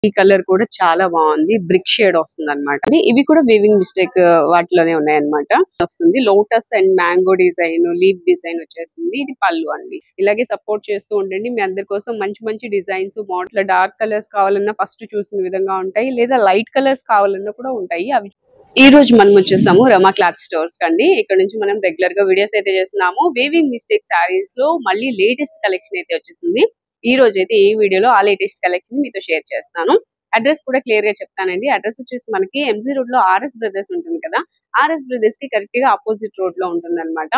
ఈ కలర్ కూడా చాలా బాగుంది. బ్రిక్ షేడ్ వస్తుంది అనమాట. ఇవి కూడా వీవింగ్ మిస్టేక్ వాటిలోనే ఉన్నాయన్నమాట. వస్తుంది lotus and mango design, leaf design వచ్చేస్తుంది. ఇది పళ్ళు అండి. ఇలాగే సపోర్ట్ చేస్తూ ఉండండి. మీ అందరి కోసం మంచి మంచి డిజైన్స్, మోడల్ డార్క్ కలర్స్ కావాలన్నా ఫస్ట్ చూసిన విధంగా ఉంటాయి, లేదా లైట్ కలర్స్ కావాలన్నా కూడా ఉంటాయి. అవి ఈ రోజు మనం వచ్చేసాము రమా క్లాత్ స్టోర్స్ కండి. ఇక్కడ నుంచి మనం రెగ్యులర్ గా వీడియోస్ అయితే చేస్తున్నాము. వీవింగ్ మిస్టేక్ సారీస్ లో మళ్ళీ లేటెస్ట్ కలెక్షన్ అయితే వచ్చేసింది. ఈ రోజు అయితే ఈ వీడియోలో ఆ లేటెస్ట్ కలెక్షన్ మీతో షేర్ చేస్తాను. అడ్రస్ కూడా క్లియర్ గా చెప్తానండి. అడ్రస్ వచ్చేసి మనకి ఎంజీ రోడ్ లో ఆర్ఎస్ బ్రదర్స్ ఉంటుంది కదా, ఆర్ఎస్ బ్రదర్స్ కి కరెక్ట్ గా ఆపోజిట్ రోడ్ లో ఉంటుంది అనమాట.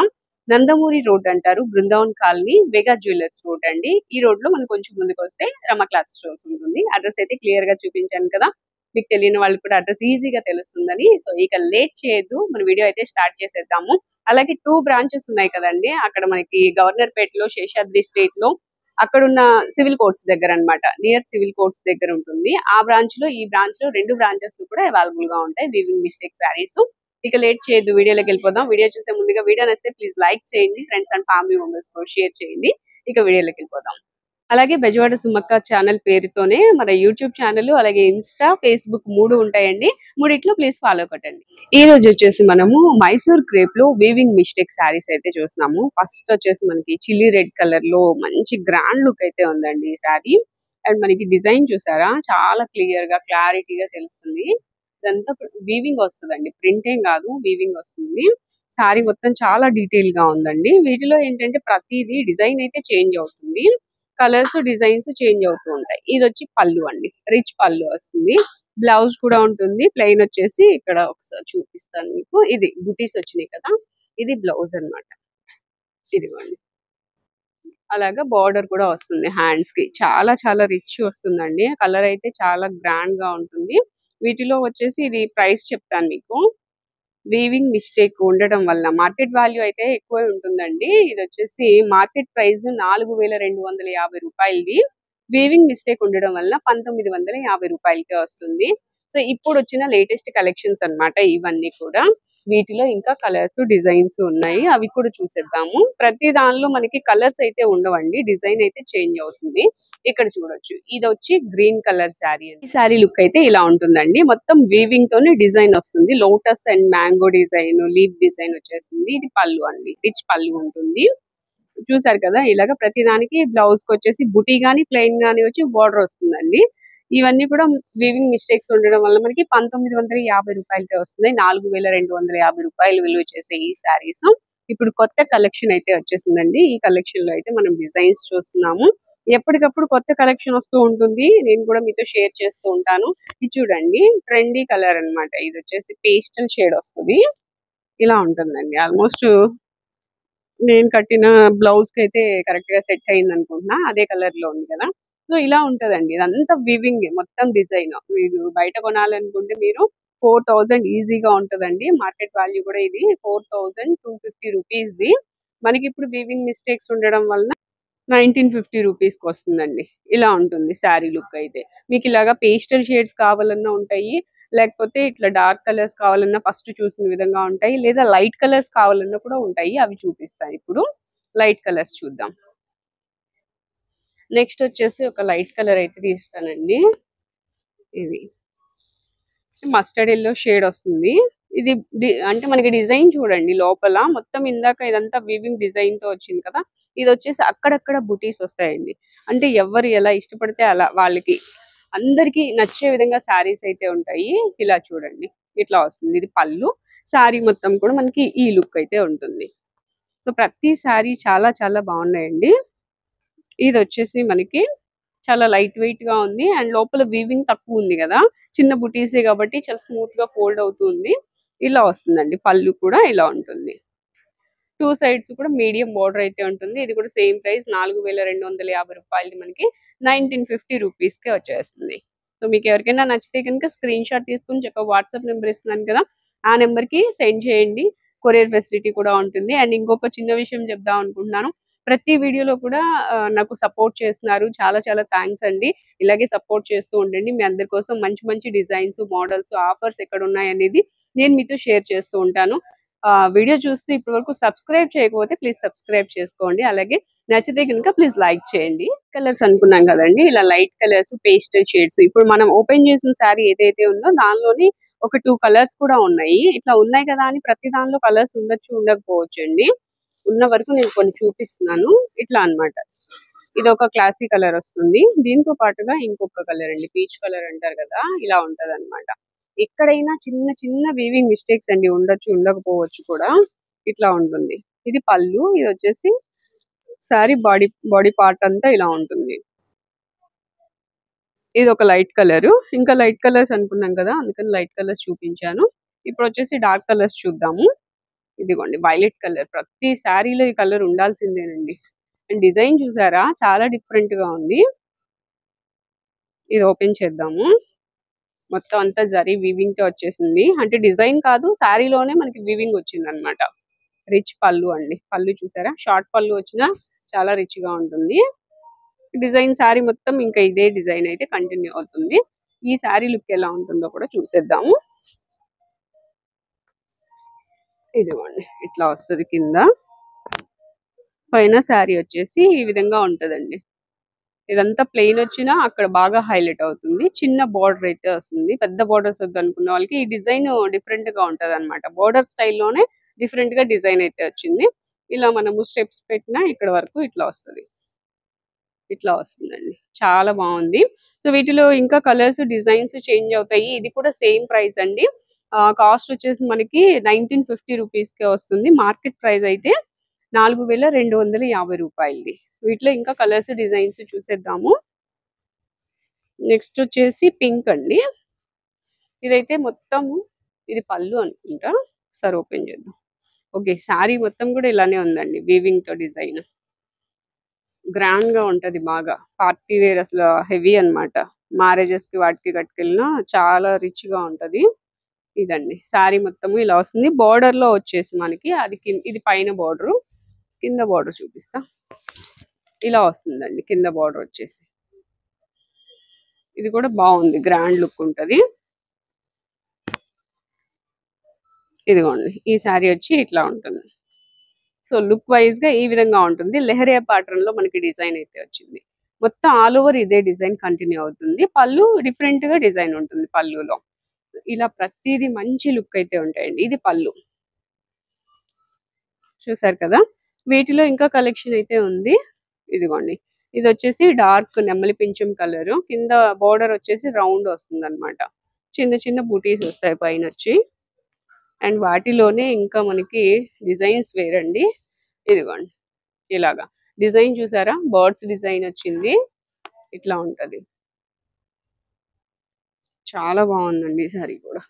నందమూరి రోడ్ అంటారు, బృందావన్ కాలనీ, వెగా జ్యువెలర్స్ రోడ్ అండి. ఈ రోడ్ లో మనం కొంచెం ముందుకు వస్తే రమా క్లాత్ స్టోర్స్ ఉంటుంది. అడ్రస్ అయితే క్లియర్ గా చూపించాను కదా, మీకు తెలియని వాళ్ళు కూడా అడ్రస్ ఈజీగా తెలుస్తుందని. సో ఇక లేట్ చేయొద్దు, మన వీడియో అయితే స్టార్ట్ చేసేద్దాము. అలాగే 2 బ్రాంచెస్ ఉన్నాయి కదండి, అక్కడ మనకి గవర్నర్ పేటలో, శేషాద్రి స్ట్రీట్ లో, అక్కడ ఉన్న సివిల్ కోర్ట్స్ దగ్గర అన్నమాట, నియర్ సివిల్ కోర్ట్స్ దగ్గర ఉంటుంది. ఆ బ్రాంచ్ లో, ఈ బ్రాంచ్ లో 2 బ్రాంచెస్ కూడా అవైలబుల్ గా ఉంటాయి వీవింగ్ మిస్టేక్ సారీస్. ఇక లేట్ చేయొద్దు, వీడియోలోకి వెళ్ళిపోదాం. వీడియో చూసే ముందుగా వీడియో నచ్చితే ప్లీజ్ లైక్ చేయండి, ఫ్రెండ్స్ అండ్ ఫ్యామిలీ మెంబర్స్ కూడా షేర్ చేయండి. ఇక వీడియోలోకి వెళ్ళిపోదాం. అలాగే బెజవాడ సుమక్క ఛానల్ పేరుతోనే మన యూట్యూబ్ ఛానల్, అలాగే ఇన్స్టా, ఫేస్బుక్ 3 ఉంటాయండి. మూడిట్లో ప్లీజ్ ఫాలో కొట్టండి. ఈ రోజు వచ్చేసి మనము మైసూర్ క్రేప్ లో వీవింగ్ మిస్టేక్ సారీస్ అయితే చూస్తున్నాము. ఫస్ట్ వచ్చేసి మనకి చిల్లీ రెడ్ కలర్ లో మంచి గ్రాండ్ లుక్ అయితే ఉందండి ఈ సారీ. అండ్ మనకి డిజైన్ చూసారా, చాలా క్లియర్ గా క్లారిటీగా తెలుస్తుంది. ఇదంతా వీవింగ్ వస్తుందండి, ప్రింట్ ఏం కాదు, వీవింగ్ వస్తుంది. సారీ మొత్తం చాలా డీటెయిల్ గా ఉందండి. వీటిలో ఏంటంటే ప్రతిదీ డిజైన్ అయితే చేంజ్ అవుతుంది, కలర్స్ డిజైన్స్ చేంజ్ అవుతూ ఉంటాయి. ఇది వచ్చి పళ్ళు అండి, రిచ్ పళ్ళు వస్తుంది. బ్లౌజ్ కూడా ఉంటుంది. ప్లెయిన్ వచ్చేసి ఇక్కడ ఒకసారి చూపిస్తాను మీకు, ఇది బుటీస్ వచ్చినాయి కదా, ఇది బ్లౌజ్ అన్నమాట. ఇదిగోండి, అలాగా బార్డర్ కూడా వస్తుంది హ్యాండ్స్ కి. చాలా చాలా రిచ్ వస్తుందండి. కలర్ అయితే చాలా గ్రాండ్ గా ఉంటుంది. వీటిలో వచ్చేసి ఇది ప్రైస్ చెప్తాను మీకు. వీవింగ్ మిస్టేక్ ఉండడం వల్ల మార్కెట్ వాల్యూ అయితే ఎక్కువ ఉంటుందండి. ఇది వచ్చేసి మార్కెట్ ప్రైస్ 4250 రూపాయలది. వీవింగ్ మిస్టేక్ ఉండడం వల్ల 1950 రూపాయలకే వస్తుంది. సో ఇప్పుడు వచ్చిన లేటెస్ట్ కలెక్షన్స్ అన్నమాట ఇవన్నీ కూడా. వీటిలో ఇంకా కలర్స్, డిజైన్స్ ఉన్నాయి, అవి కూడా చూసేద్దాము. ప్రతి దానిలో మనకి కలర్స్ అయితే ఉండవండి, డిజైన్ అయితే చేంజ్ అవుతుంది. ఇక్కడ చూడొచ్చు, ఇది వచ్చి గ్రీన్ కలర్ శారీ. ఈ శారీ లుక్ అయితే ఇలా ఉంటుందండి. మొత్తం వీవింగ్ తోనే డిజైన్ వస్తుంది. Lotus and mango design, leaf design వచ్చేస్తుంది. ఇది పళ్ళు అండి, రిచ్ పళ్ళు ఉంటుంది. చూసారు కదా, ఇలాగ ప్రతి దానికి బ్లౌజ్ కి వచ్చేసి బుటీ గానీ, ప్లెయిన్ గానీ వచ్చి బార్డర్ వస్తుందండి. ఇవన్నీ కూడా వీవింగ్ మిస్టేక్స్ ఉండడం వల్ల మనకి 1950 రూపాయలకే వస్తున్నాయి. 4250 రూపాయలు విలువ చేసే ఈ శారీస్ ఇప్పుడు కొత్త కలెక్షన్ అయితే వచ్చేసిందండి. ఈ కలెక్షన్ లో అయితే మనం డిజైన్స్ చూస్తున్నాము. ఎప్పటికప్పుడు కొత్త కలెక్షన్ వస్తూ ఉంటుంది, నేను కూడా మీతో షేర్ చేస్తూ ఉంటాను. ఇది చూడండి, ట్రెండీ కలర్ అన్నమాట. ఇది వచ్చేసి పేస్టల్ షేడ్ వస్తుంది. ఇలా ఉంటుందండి. ఆల్మోస్ట్ నేను కట్టిన బ్లౌజ్ కి అయితే కరెక్ట్ గా సెట్ అయింది అనుకుంటున్నా, అదే కలర్ లో ఉంది కదా. సో ఇలా ఉంటదండి, ఇదంతా వివింగ్ మొత్తం డిజైన్. మీరు బయట కొనాలనుకుంటే మీరు 4000 ఈజీగా ఉంటదండి. మార్కెట్ వాల్యూ కూడా ఇది 4250 రూపీస్ ది. మనకి ఇప్పుడు వీవింగ్ మిస్టేక్స్ ఉండడం వలన 1950 రూపీస్ కి వస్తుందండి. ఇలా ఉంటుంది శారీ లుక్ అయితే. మీకు ఇలాగా పేస్టల్ షేడ్స్ కావాలన్నా ఉంటాయి, లేకపోతే ఇట్లా డార్క్ కలర్స్ కావాలన్నా ఫస్ట్ చూసిన విధంగా ఉంటాయి, లేదా లైట్ కలర్స్ కావాలన్నా కూడా ఉంటాయి. అవి చూపిస్తాను ఇప్పుడు. లైట్ కలర్స్ చూద్దాం. నెక్స్ట్ వచ్చేసి ఒక లైట్ కలర్ అయితే తీస్తానండి. ఇది మస్టర్డ్ ఎల్లో షేడ్ వస్తుంది. ఇది అంటే మనకి డిజైన్ చూడండి, లోపల మొత్తం ఇందాక ఇదంతా వీవింగ్ డిజైన్ తో వచ్చింది కదా, ఇది వచ్చేసి అక్కడక్కడ బుటీస్ వస్తాయండి. అంటే ఎవరు ఎలా ఇష్టపడితే అలా వాళ్ళకి అందరికి నచ్చే విధంగా శారీస్ అయితే ఉంటాయి. ఇలా చూడండి, ఇట్లా వస్తుంది. ఇది పళ్ళు. శారీ మొత్తం కూడా మనకి ఈ లుక్ అయితే ఉంటుంది. సో ప్రతి శారీ చాలా చాలా బాగున్నాయండి. ఇది వచ్చేసి మనకి చాలా లైట్ వెయిట్ గా ఉంది, అండ్ లోపల వీవింగ్ తక్కువ ఉంది కదా, చిన్న బుటీసే కాబట్టి చాలా స్మూత్ గా ఫోల్డ్ అవుతుంది. ఇలా వస్తుందండి. పళ్ళు కూడా ఇలా ఉంటుంది. 2 సైడ్స్ కూడా మీడియం బోర్డర్ అయితే ఉంటుంది. ఇది కూడా సేమ్ ప్రైస్ 4250 రూపాయలది మనకి 1950 రూపీస్ కే వచ్చేస్తుంది. సో మీకు ఎవరికైనా నచ్చితే కనుక స్క్రీన్ షాట్ తీసుకుని చక్కగా వాట్సాప్ నెంబర్ ఇస్తున్నాను కదా, ఆ నెంబర్ కి సెండ్ చేయండి. కొరియర్ ఫెసిలిటీ కూడా ఉంటుంది. అండ్ ఇంకొక చిన్న విషయం చెప్దాం అనుకుంటున్నాను, ప్రతి వీడియోలో కూడా నాకు సపోర్ట్ చేస్తున్నారు. చాలా చాలా థ్యాంక్స్ అండి. ఇలాగే సపోర్ట్ చేస్తూ ఉండండి. మీ అందరి కోసం మంచి మంచి డిజైన్స్, మోడల్స్, ఆఫర్స్ ఎక్కడ ఉన్నాయి అనేది నేను మీతో షేర్ చేస్తూ ఉంటాను. వీడియో చూస్తూ ఇప్పటి వరకు సబ్స్క్రైబ్ చేయకపోతే ప్లీజ్ సబ్స్క్రైబ్ చేసుకోండి. అలాగే నచ్చితే కనుక ప్లీజ్ లైక్ చేయండి. కలర్స్ అనుకున్నాం కదండి, ఇలా లైట్ కలర్స్, పేస్టల్ షేడ్స్. ఇప్పుడు మనం ఓపెన్ చేసిన శారీ ఏదైతే ఉందో దానిలోని ఒక 2 కలర్స్ కూడా ఉన్నాయి. ఇట్లా ఉన్నాయి కదా అని ప్రతి దానిలో కలర్స్ ఉండొచ్చు, ఉండకపోవచ్చు అండి. ఉన్న వరకు నేను కొన్ని చూపిస్తున్నాను. ఇట్లా అన్నమాట. ఇది ఒక క్లాసీ కలర్ వస్తుంది. దీంతో పాటుగా ఇంకొక కలర్ అండి, పీచ్ కలర్ అంటారు కదా, ఇలా ఉంటది అనమాట. ఎక్కడైనా చిన్న చిన్న వీవింగ్ మిస్టేక్స్ అండి, ఉండొచ్చు, ఉండకపోవచ్చు కూడా. ఇట్లా ఉంటుంది. ఇది పళ్ళు. ఇది వచ్చేసి సారీ బాడీ బాడీ పార్ట్ అంతా ఇలా ఉంటుంది. ఇది ఒక లైట్ కలర్. ఇంకా లైట్ కలర్స్ అనుకున్నాం కదా, అందుకని లైట్ కలర్స్ చూపించాను. ఇప్పుడు వచ్చేసి డార్క్ కలర్స్ చూద్దాము. ఇదిగోండి వైలెట్ కలర్. ప్రతి శారీలో ఈ కలర్ ఉండాల్సిందేనండి. అండ్ డిజైన్ చూసారా, చాలా డిఫరెంట్ గా ఉంది. ఇది ఓపెన్ చేద్దాము. మొత్తం అంతా జరీ వీవింగ్ తో వచ్చేసింది. అంటే డిజైన్ కాదు, శారీలోనే మనకి వీవింగ్ వచ్చింది అనమాట. రిచ్ పళ్ళు అండి. పళ్ళు చూసారా, షార్ట్ పళ్ళు వచ్చినా చాలా రిచ్ గా ఉంటుంది. డిజైన్ శారీ మొత్తం ఇంకా ఇదే డిజైన్ అయితే కంటిన్యూ అవుతుంది. ఈ శారీ లుక్ ఎలా ఉంటుందో కూడా చూసేద్దాము. ఇదిగోండి ఇట్లా వస్తుంది. కింద పైన శారీ వచ్చేసి ఈ విధంగా ఉంటదండి. ఇదంతా ప్లెయిన్ వచ్చినా అక్కడ బాగా హైలైట్ అవుతుంది. చిన్న బార్డర్ అయితే వస్తుంది. పెద్ద బార్డర్స్ వద్దు అనుకున్న వాళ్ళకి ఈ డిజైన్ డిఫరెంట్ గా ఉంటది అనమాట. బార్డర్ స్టైల్లోనే డిఫరెంట్ గా డిజైన్ అయితే వచ్చింది. ఇలా మనము స్టెప్స్ పెట్టినా ఇక్కడ వరకు ఇట్లా వస్తుంది. ఇట్లా వస్తుందండి. చాలా బాగుంది. సో వీటిలో ఇంకా కలర్స్, డిజైన్స్ చేంజ్ అవుతాయి. ఇది కూడా సేమ్ ప్రైస్ అండి. కాస్ట్ వచ్చేసి మనకి 1950 రూపీస్ కే వస్తుంది. మార్కెట్ ప్రైస్ అయితే 4250 రూపాయలది. వీటిలో ఇంకా కలర్స్, డిజైన్స్ చూసేద్దాము. నెక్స్ట్ వచ్చేసి పింక్ అండి. ఇదైతే మొత్తం ఇది పళ్ళు అనుకుంటా. సరే ఓపెన్ చేద్దాం. ఓకే, శారీ మొత్తం కూడా ఇలానే ఉందండి, వీవింగ్ తో డిజైన్. గ్రాండ్ గా ఉంటది బాగా. పార్టీ వేర్, అసలు హెవీ అన్నమాట. మ్యారేజెస్ కి వాటికి కట్టుకెళ్ళినా చాలా రిచ్ గా ఉంటది. ఇదండి శారీ మొత్తము ఇలా వస్తుంది. బార్డర్ లో వచ్చేసి మనకి అది ఇది పైన బార్డర్, కింద బార్డర్ చూపిస్తా. ఇలా వస్తుందండి కింద బార్డర్ వచ్చేసి. ఇది కూడా బాగుంది, గ్రాండ్ లుక్ ఉంటది. ఇదిగోండి ఈ శారీ వచ్చి ఇట్లా ఉంటుంది. సో లుక్ వైజ్ గా ఈ విధంగా ఉంటుంది. లెహరియా ప్యాటర్న్ లో మనకి డిజైన్ అయితే వచ్చింది. మొత్తం ఆల్ ఓవర్ ఇదే డిజైన్ కంటిన్యూ అవుతుంది. పళ్ళు డిఫరెంట్ గా డిజైన్ ఉంటుంది పళ్ళులో. ఇలా ప్రతిదీ మంచి లుక్ అయితే ఉంటాయండి. ఇది పళ్ళు చూసారు కదా. వీటిలో ఇంకా కలెక్షన్ అయితే ఉంది. ఇదిగోండి ఇది వచ్చేసి డార్క్ నెమలి పింఛం కలర్. కింద బోర్డర్ వచ్చేసి రౌండ్ వస్తుంది అనమాట. చిన్న చిన్న బూటీస్ వస్తాయి పైన వచ్చి. అండ్ వాటిలోనే ఇంకా మనకి డిజైన్స్ వేరండి. ఇదిగోండి ఇలాగా డిజైన్ చూసారా, బర్డ్స్ డిజైన్ వచ్చింది. ఇట్లా ఉంటది. చాలా బాగుందండి ఈ సారీ కూడా.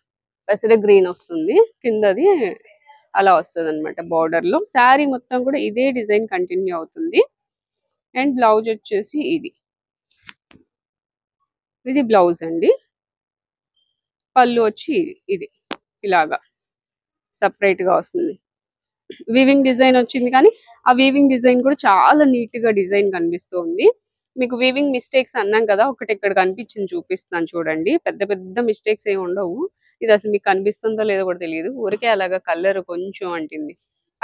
పెసర గ్రీన్ వస్తుంది కిందది, అలా వస్తుంది అనమాట. బార్డర్ లో శారీ మొత్తం కూడా ఇదే డిజైన్ కంటిన్యూ అవుతుంది. అండ్ బ్లౌజ్ వచ్చేసి ఇది బ్లౌజ్ అండి. పళ్ళు వచ్చి ఇది ఇలాగా సపరేట్ గా వస్తుంది. వీవింగ్ డిజైన్ వచ్చింది, కానీ ఆ వీవింగ్ డిజైన్ కూడా చాలా నీట్ గా డిజైన్ కనిపిస్తుంది. మీకు వీవింగ్ మిస్టేక్స్ అన్నాం కదా, ఒకటి ఇక్కడ కనిపించింది చూపిస్తాను చూడండి. పెద్ద పెద్ద మిస్టేక్స్ ఏమి ఉండవు. ఇది అసలు మీకు కనిపిస్తుందో లేదో కూడా తెలియదు. ఊరికే అలాగా కలర్ కొంచెం అంటింది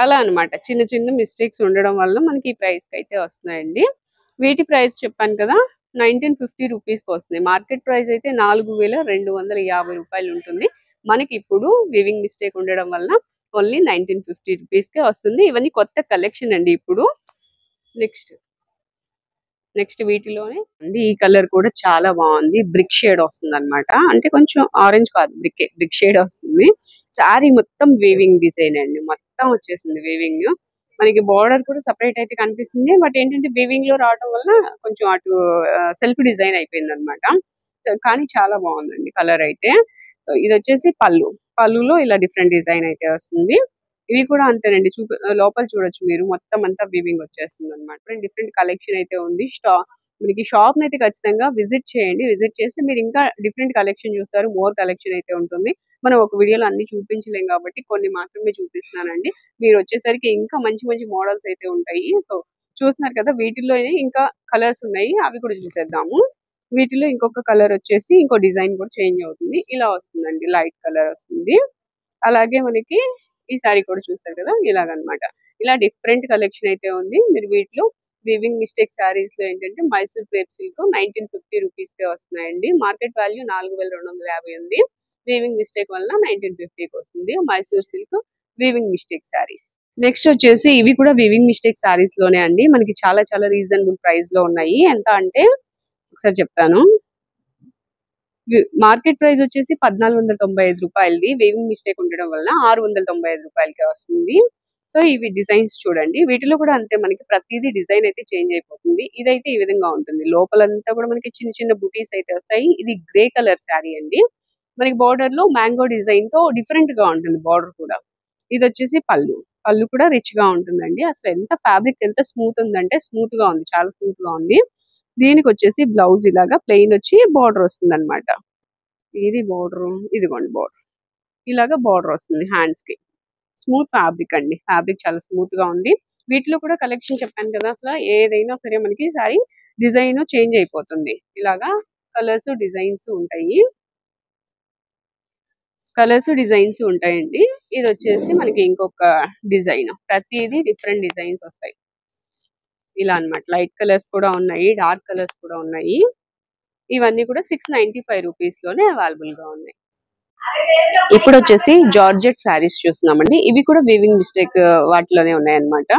అలా అన్నమాట. చిన్న చిన్న మిస్టేక్స్ ఉండడం వల్ల మనకి ఈ ప్రైస్ కి అయితే వస్తున్నాయండి. వీటి ప్రైస్ చెప్పాను కదా, 1950 రూపీస్ కి వస్తుంది. మార్కెట్ ప్రైస్ అయితే 4250 రూపాయలు ఉంటుంది. మనకి ఇప్పుడు వీవింగ్ మిస్టేక్ ఉండడం వల్ల ఓన్లీ 1950 రూపీస్ కే వస్తుంది. ఇవన్నీ కొత్త కలెక్షన్ అండి ఇప్పుడు. నెక్స్ట్ వీటిలోనే అండి ఈ కలర్ కూడా చాలా బాగుంది. బ్రిక్ షేడ్ వస్తుంది అనమాట. అంటే కొంచెం ఆరెంజ్ కాదు, బ్రిక్ షేడ్ వస్తుంది. శారీ మొత్తం వీవింగ్ డిజైన్ అండి. మొత్తం వచ్చేసింది వీవింగ్. మనకి బార్డర్ కూడా సపరేట్ అయితే కనిపిస్తుంది. బట్ ఏంటంటే వీవింగ్ లో రావడం వల్ల కొంచెం అటు సెల్ఫ్ డిజైన్ అయిపోయింది అనమాట. కానీ చాలా బాగుందండి కలర్ అయితే. ఇది వచ్చేసి పళ్ళులో ఇలా డిఫరెంట్ డిజైన్ అయితే వస్తుంది. ఇవి కూడా అంతేనండి. లోపల చూడొచ్చు మీరు, మొత్తం అంతా వీవింగ్ వచ్చేస్తుంది అనమాట. డిఫరెంట్ కలెక్షన్ అయితే ఉంది. మనకి షాప్ అయితే ఖచ్చితంగా విజిట్ చేయండి. విజిట్ చేస్తే మీరు ఇంకా డిఫరెంట్ కలెక్షన్ చూస్తారు. మోర్ కలెక్షన్ అయితే ఉంటుంది. మనం ఒక వీడియోలో అన్ని చూపించలేం కాబట్టి కొన్ని మాత్రమే చూపిస్తున్నానండి. మీరు వచ్చేసరికి ఇంకా మంచి మంచి మోడల్స్ అయితే ఉంటాయి. సో చూస్తున్నారు కదా, వీటిలోనే ఇంకా కలర్స్ ఉన్నాయి, అవి కూడా చూసేద్దాము. వీటిలో ఇంకొక కలర్ వచ్చేసి ఇంకో డిజైన్ కూడా చేంజ్ అవుతుంది. ఇలా వస్తుందండి, లైట్ కలర్ వస్తుంది. అలాగే మనకి ఈ సారీ కూడా చూసారు కదా ఇలాగనమాట. ఇలా డిఫరెంట్ కలెక్షన్ అయితే ఉంది. మీరు వీటిలో వీవింగ్ మిస్టేక్ సారీస్ లో ఏంటంటే మైసూర్ క్రేప్ సిల్క్ 1950 రూపీస్ కే వస్తున్నాయండి. మార్కెట్ వాల్యూ 4250 ఉంది. వీవింగ్ మిస్టేక్ వల్ల 1950కి వస్తుంది Mysore silk weaving mistake saris. Next వచ్చేసి ఇవి కూడా వీవింగ్ మిస్టేక్ సారీస్ లోనే అండి. మనకి చాలా చాలా రీజనబుల్ ప్రైస్ లో ఉన్నాయి. ఎంత అంటే ఒకసారి చెప్తాను. మార్కెట్ ప్రైస్ వచ్చేసి 1495 రూపాయలది. వీవింగ్ మిస్టేక్ ఉండడం వల్ల 695 రూపాయలకే వస్తుంది. సో ఇవి డిజైన్స్ చూడండి. వీటిలో కూడా అంతే, మనకి ప్రతిదీ డిజైన్ అయితే చేంజ్ అయిపోతుంది. ఇదైతే ఈ విధంగా ఉంటుంది. లోపలంతా కూడా మనకి చిన్న చిన్న బుటీస్ అయితే వస్తాయి. ఇది గ్రే కలర్ శారీ అండి. మనకి బార్డర్ లో మ్యాంగో డిజైన్ తో డిఫరెంట్ గా ఉంటుంది బార్డర్ కూడా. ఇది వచ్చేసి పళ్ళు. పళ్ళు కూడా రిచ్ గా ఉంటుందండి. అసలు ఎంత ఫ్యాబ్రిక్ ఎంత స్మూత్ ఉందంటే స్మూత్ గా ఉంది, చాలా స్మూత్ గా ఉంది. దీనికి వచ్చేసి బ్లౌజ్ ఇలాగా ప్లెయిన్ వచ్చి బార్డర్ వస్తుంది అనమాట. ఇది బార్డర్, ఇదిగోండి బార్డర్, ఇలాగా బార్డర్ వస్తుంది హ్యాండ్స్ కి. స్మూత్ ఫ్యాబ్రిక్ అండి. ఫ్యాబ్రిక్ చాలా స్మూత్ గా ఉంది. వీటిలో కూడా కలెక్షన్ చెప్పాను కదా, అసలు ఏదైనా సరే మనకి సారీ డిజైన్ చేంజ్ అయిపోతుంది. ఇలాగా కలర్స్ డిజైన్స్ ఉంటాయి. కలర్స్ డిజైన్స్ ఉంటాయండి. ఇది వచ్చేసి మనకి ఇంకొక డిజైన్. ప్రతిదీ డిఫరెంట్ డిజైన్స్ వస్తాయి ఇలా అన్నమాట. లైట్ కలర్స్ కూడా ఉన్నాయి, డార్క్ కలర్స్ కూడా ఉన్నాయి. ఇవన్నీ కూడా 695 రూపీస్ లోనే అవైలబుల్ గా ఉన్నాయి. ఇప్పుడు వచ్చేసి జార్జెట్ శారీస్ చూస్తున్నామండి. ఇవి కూడా వీవింగ్ మిస్టేక్ వాటిలోనే ఉన్నాయన్నమాట.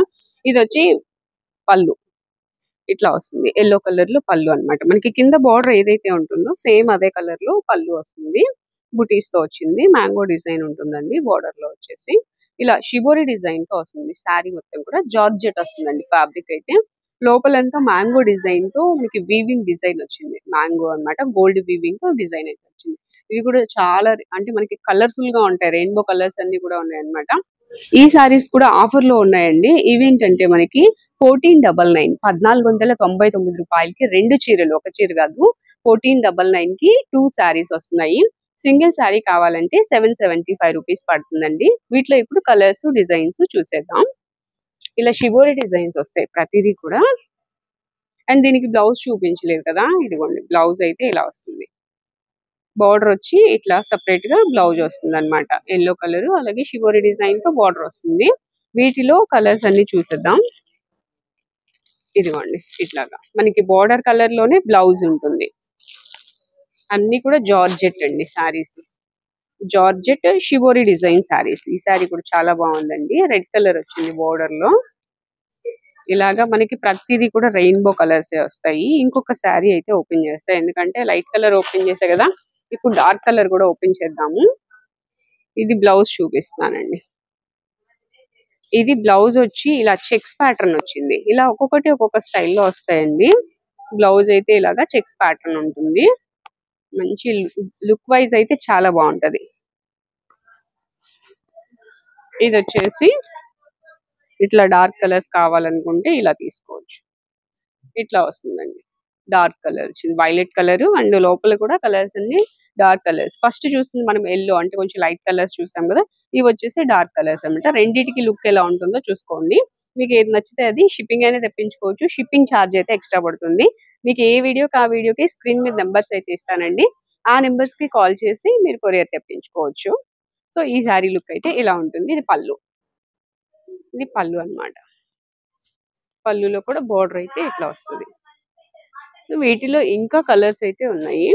ఇది వచ్చి పళ్ళు ఇట్లా వస్తుంది. ఎల్లో కలర్ లో పళ్ళు అన్నమాట. మనకి కింద బార్డర్ ఏదైతే ఉంటుందో సేమ్ అదే కలర్ లో పళ్ళు వస్తుంది. బుటీస్ తో వచ్చింది. మ్యాంగో డిజైన్ ఉంటుందండి బార్డర్ లో వచ్చేసి. ఇలా షిబోరి డిజైన్ తో వస్తుంది. శారీ మొత్తం కూడా జార్జెట్ వస్తుందండి. ఫ్యాబ్రిక్ అయితే లోపలంతా మ్యాంగో డిజైన్ తో మీకు వీవింగ్ డిజైన్ వచ్చింది. మ్యాంగో అన్నమాట, గోల్డ్ వీవింగ్ తో డిజైన్ అయితే వచ్చింది. ఇవి కూడా చాలా అంటే మనకి కలర్ఫుల్ గా ఉంటాయి. రెయిన్బో కలర్స్ అన్ని కూడా ఉన్నాయి అన్నమాట. ఈ సారీస్ కూడా ఆఫర్ లో ఉన్నాయండి. ఇవేంటంటే మనకి 1499 1499 రూపాయలకి 2 చీరలు, ఒక చీర కాదు, 1499 కి 2 సారీస్ వస్తున్నాయి. సింగిల్ శారీ కావాలంటే 775 రూపీస్ పడుతుందండి. వీటిలో ఇప్పుడు కలర్స్ డిజైన్స్ చూసేద్దాం. ఇలా షిబోరి డిజైన్స్ వస్తాయి ప్రతిదీ కూడా. అండ్ దీనికి బ్లౌజ్ చూపించలేదు కదా, ఇదిగోండి బ్లౌజ్ అయితే ఇలా వస్తుంది. బార్డర్ వచ్చి ఇట్లా సపరేట్ గా బ్లౌజ్ వస్తుంది అనమాట. ఎల్లో కలర్ అలాగే షిబోరి డిజైన్ తో బార్డర్ వస్తుంది. వీటిలో కలర్స్ అన్ని చూసేద్దాం. ఇదిగోండి ఇట్లాగా మనకి బార్డర్ కలర్ లోనే బ్లౌజ్ ఉంటుంది. అన్ని కూడా జార్జెట్ అండి saris. Georgette shibori design saris. ఈ సారీ కూడా చాలా బాగుందండి. రెడ్ కలర్ వచ్చింది బార్డర్ లో. ఇలాగా మనకి ప్రతిదీ కూడా రెయిన్బో కలర్స్ వస్తాయి. ఇంకొక శారీ అయితే ఓపెన్ చేస్తాయి, ఎందుకంటే లైట్ కలర్ ఓపెన్ చేసా కదా, ఇప్పుడు డార్క్ కలర్ కూడా ఓపెన్ చేద్దాము. ఇది బ్లౌజ్ చూపిస్తానండి. ఇది బ్లౌజ్ వచ్చి ఇలా చెక్స్ ప్యాటర్న్ వచ్చింది. ఇలా ఒక్కొక్కటి ఒక్కొక్క స్టైల్లో వస్తాయండి. బ్లౌజ్ అయితే ఇలాగా చెక్స్ ప్యాటర్న్ ఉంటుంది. మంచి లుక్ వైజ్ అయితే చాలా బాగుంటది. ఇది వచ్చేసి ఇట్లా డార్క్ కలర్స్ కావాలనుకుంటే ఇలా తీసుకోవచ్చు. ఇట్లా వస్తుందండి. డార్క్ కలర్ వచ్చింది, వైలెట్ కలర్, అండ్ లోపల కూడా కలర్స్ అన్ని డార్క్ కలర్స్. ఫస్ట్ చూస్తుంది మనం ఎల్లో, అంటే కొంచెం లైట్ కలర్స్ చూసాం కదా, ఇవి వచ్చేసి డార్క్ కలర్స్ అనమాట. రెండింటికి లుక్ ఎలా ఉంటుందో చూసుకోండి. మీకు ఏది నచ్చితే అది షిప్పింగ్ అనేది తెప్పించుకోవచ్చు. షిప్పింగ్ ఛార్జ్ అయితే ఎక్స్ట్రా పడుతుంది. మీకు ఏ వీడియోకి ఆ వీడియోకి స్క్రీన్ మీద నెంబర్స్ అయితే ఇస్తానండి. ఆ నెంబర్స్ కి కాల్ చేసి మీరు కొరియర్ తెప్పించుకోవచ్చు. సో ఈ శారీ లుక్ అయితే ఇలా ఉంటుంది. ఇది పళ్ళు. ఇది పళ్ళు అన్నమాట. పళ్ళులో కూడా బోర్డర్ అయితే ఇట్లా వస్తుంది. వీటిలో ఇంకా కలర్స్ అయితే ఉన్నాయి.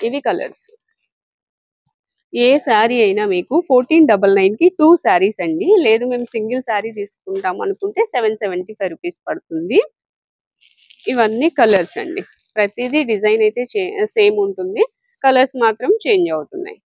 ఇవి కలర్స్. ఏ శారీ అయినా మీకు 1499 కి 2 శారీస్ అండి. లేదు మేము సింగిల్ శారీ తీసుకుంటాం అనుకుంటే 775 రూపీస్ పడుతుంది. ఇవన్నీ కలర్స్ అండి. ప్రతిదీ డిజైన్ అయితే సేమ్ ఉంటుంది, కలర్స్ మాత్రం చేంజ్ అవుతున్నాయి.